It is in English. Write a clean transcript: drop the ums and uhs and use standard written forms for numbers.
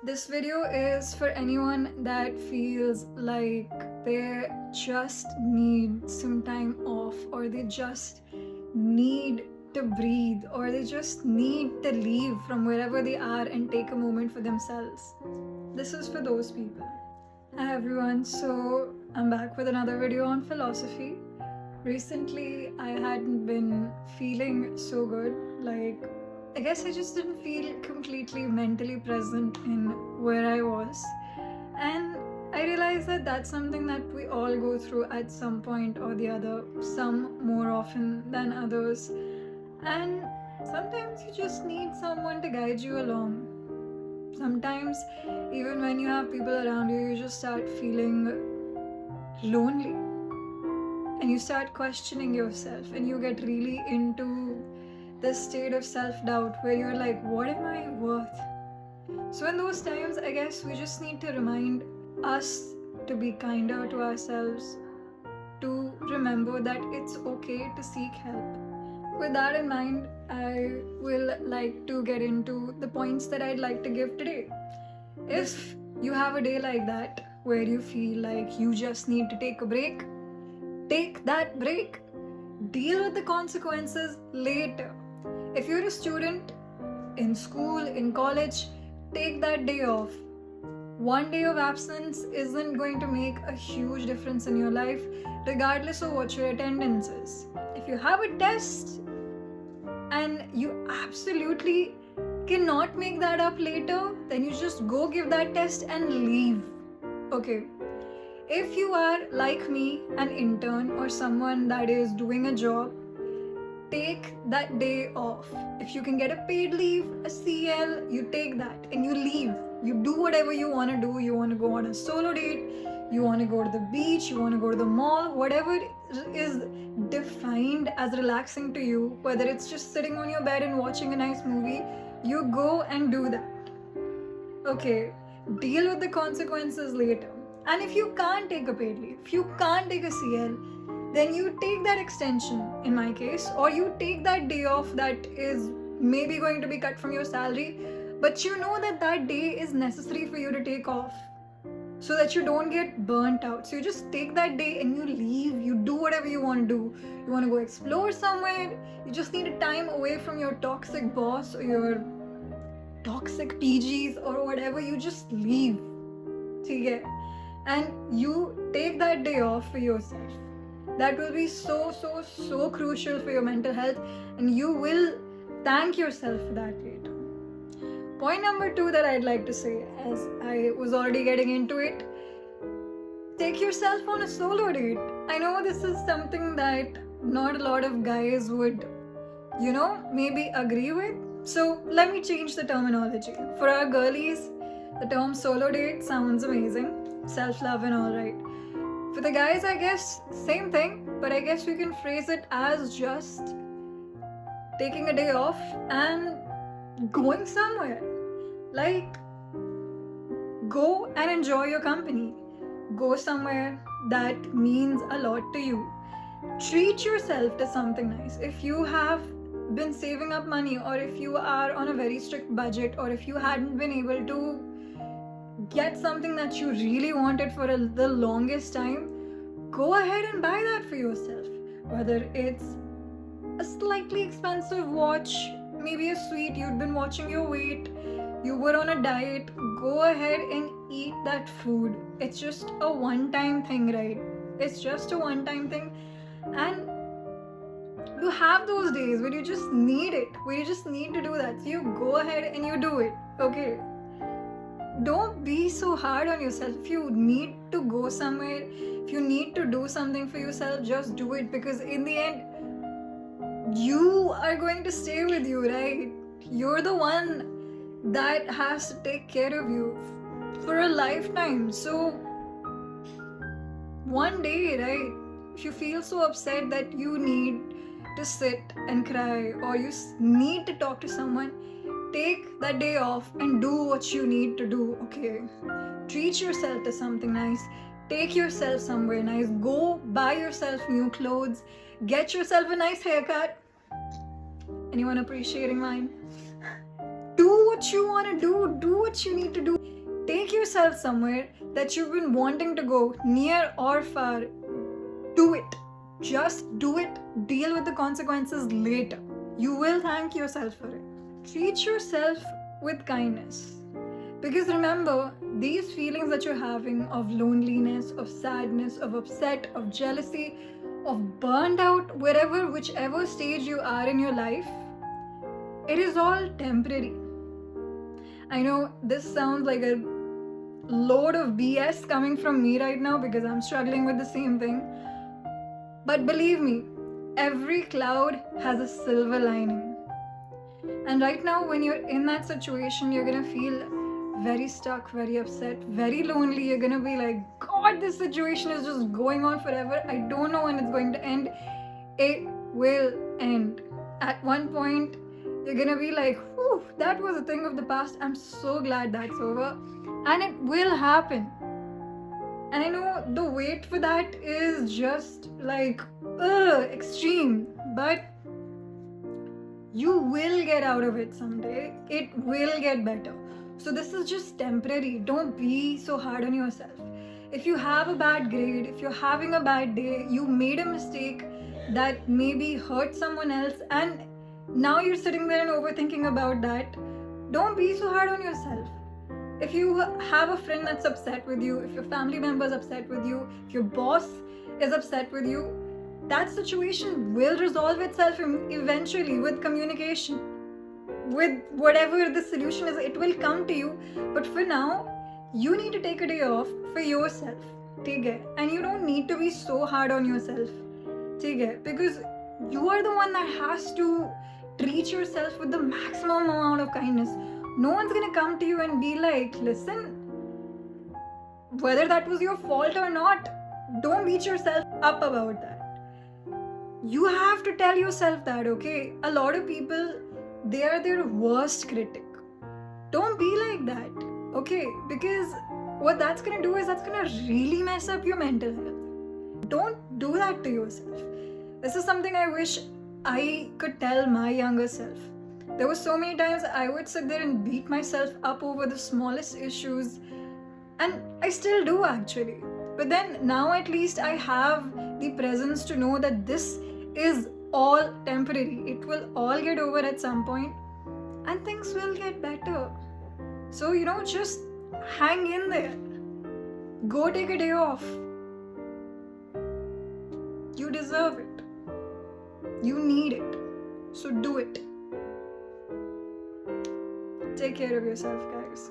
This video is for anyone that feels like they just need some time off, or they just need to breathe, or they just need to leave from wherever they are and take a moment for themselves. This is for those people. Hi everyone, so I'm back with another video on philosophy. Recently, I hadn't been feeling so good. I guess I just didn't feel completely mentally present in where I was. And I realized that that's something that we all go through at some point or the other, some more often than others. And sometimes you just need someone to guide you along. Sometimes, even when you have people around you, you just start feeling lonely. And you start questioning yourself, and you get really into this state of self-doubt where you're like, what am I worth? So in those times, I guess we just need to remind us to be kinder to ourselves, to remember that it's okay to seek help. With that in mind, I will like to get into the points that I'd like to give today. If you have a day like that where you feel like you just need to take a break, take that break. Deal with the consequences later. If you're a student in school, in college, take that day off. One day of absence isn't going to make a huge difference in your life, regardless of what your attendance is. If you have a test and you absolutely cannot make that up later, then you just go give that test and leave. Okay. If you are like me, an intern or someone that is doing a job, take that day off. If you can get a paid leave, a CL, you take that and you leave. You do whatever you want to do. You want to go on a solo date, you want to go to the beach, you want to go to the mall, whatever is defined as relaxing to you, whether it's just sitting on your bed and watching a nice movie, you go and do that. Okay, deal with the consequences later. And if you can't take a paid leave, if you can't take a CL, then you take that extension, in my case, or you take that day off that is maybe going to be cut from your salary, but you know that that day is necessary for you to take off so that you don't get burnt out. So you just take that day and you leave, you do whatever you want to do. You want to go explore somewhere, you just need a time away from your toxic boss or your toxic PGs or whatever, you just leave. Okay? And you take that day off for yourself. That will be so crucial for your mental health, and you will thank yourself for that later. Point number 2 that I'd like to say, as I was already getting into it, take yourself on a solo date. I know this is something that not a lot of guys would, maybe agree with. So let me change the terminology. For our girlies, the term solo date sounds amazing. Self-love and all right. For the guys, I guess same thing, but I guess we can phrase it as just taking a day off and going somewhere. Like, go and enjoy your company. Go somewhere that means a lot to you. Treat yourself to something nice. If you have been saving up money, or if you are on a very strict budget, or if you hadn't been able to get something that you really wanted for the longest time, go ahead and buy that for yourself. Whether it's a slightly expensive watch, maybe a sweet, you'd been watching your weight, you were on a diet, go ahead and eat that food. It's just a one-time thing, right? It's just a one-time thing. And you have those days where you just need it, where you just need to do that. So you go ahead and you do it, okay? Don't be so hard on yourself. If you need to go somewhere, if you need to do something for yourself, just do it, because in the end, you are going to stay with you, right? You're the one that has to take care of you for a lifetime. So one day, right, if you feel so upset that you need to sit and cry, or you need to talk to someone, take that day off and do what you need to do, okay? Treat yourself to something nice. Take yourself somewhere nice. Go buy yourself new clothes. Get yourself a nice haircut. Anyone appreciating mine? Do what you want to do what you need to do. Take yourself somewhere that you've been wanting to go, near or far. Do it. Just do it. Deal with the consequences later. You will thank yourself for it. Treat yourself with kindness. Because remember, these feelings that you're having of loneliness, of sadness, of upset, of jealousy, of burnt out, whichever stage you are in your life, it is all temporary. I know this sounds like a load of BS coming from me right now because I'm struggling with the same thing. But believe me, every cloud has a silver lining. And right now, when you're in that situation, you're gonna feel very stuck, very upset, very lonely. You're gonna be like, God, this situation is just going on forever. I don't know when it's going to end. It will end. At one point, you're gonna be like, whew, that was a thing of the past. I'm so glad that's over. And it will happen. And I know the wait for that is just like extreme, but you will get out of it someday. It will get better. So this is just temporary. Don't be so hard on yourself. If you have a bad grade, if you're having a bad day, you made a mistake that maybe hurt someone else, and now you're sitting there and overthinking about that, don't be so hard on yourself. If you have a friend that's upset with you, if your family member is upset with you, if your boss is upset with you, that situation will resolve itself eventually with communication. With whatever the solution is, it will come to you. But for now, you need to take a day off for yourself. Take it. And you don't need to be so hard on yourself. Take it. Because you are the one that has to treat yourself with the maximum amount of kindness. No one's gonna come to you and be like, listen, whether that was your fault or not, don't beat yourself up about that. You have to tell yourself that, okay? A lot of people, they are their worst critic. Don't be like that, okay? Because what that's gonna do is that's gonna really mess up your mental health. Don't do that to yourself. This is something I wish I could tell my younger self. There were so many times I would sit there and beat myself up over the smallest issues, and I still do actually. But then now at least I have the presence to know that this is all temporary. It will all get over at some point and things will get better. So, just hang in there. Go take a day off. You deserve it. You need it. So do it. Take care of yourself, guys.